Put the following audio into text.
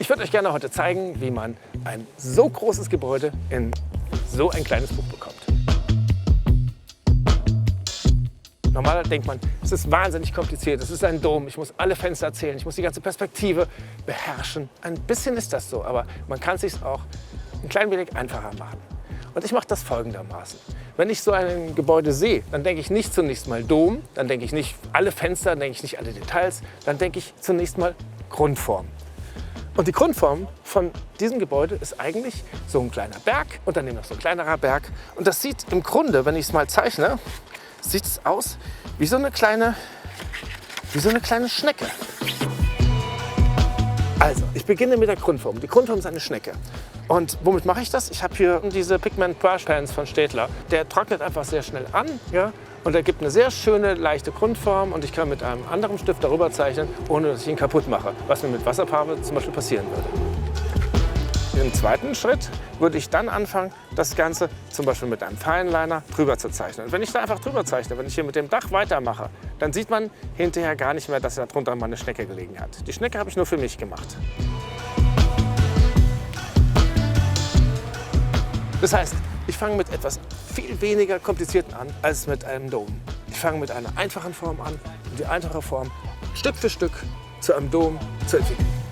Ich würde euch gerne heute zeigen, wie man ein so großes Gebäude in so ein kleines Buch bekommt. Normalerweise denkt man, es ist wahnsinnig kompliziert, es ist ein Dom, ich muss alle Fenster erzählen, ich muss die ganze Perspektive beherrschen. Ein bisschen ist das so, aber man kann es sich auch ein klein wenig einfacher machen. Und ich mache das folgendermaßen. Wenn ich so ein Gebäude sehe, dann denke ich nicht zunächst mal Dom, dann denke ich nicht alle Fenster, dann denke ich nicht alle Details, dann denke ich zunächst mal Grundform. Und die Grundform von diesem Gebäude ist eigentlich so ein kleiner Berg und daneben noch so ein kleinerer Berg. Und das sieht im Grunde, wenn ich es mal zeichne, sieht es aus wie so eine kleine Schnecke. Also, ich beginne mit der Grundform. Die Grundform ist eine Schnecke. Und womit mache ich das? Ich habe hier diese Pigment Brush Pens von Staedtler. Der trocknet einfach sehr schnell an, ja? Und er gibt eine sehr schöne, leichte Grundform und ich kann mit einem anderen Stift darüber zeichnen, ohne dass ich ihn kaputt mache, was mir mit Wasserfarbe zum Beispiel passieren würde. Im zweiten Schritt würde ich dann anfangen, das Ganze zum Beispiel mit einem Fineliner drüber zu zeichnen. Und wenn ich da einfach drüber zeichne, wenn ich hier mit dem Dach weitermache, dann sieht man hinterher gar nicht mehr, dass da drunter mal eine Schnecke gelegen hat. Die Schnecke habe ich nur für mich gemacht. Das heißt, ich fange mit etwas viel weniger komplizierten an als mit einem Dom. Ich fange mit einer einfachen Form an, um die einfache Form Stück für Stück zu einem Dom zu entwickeln.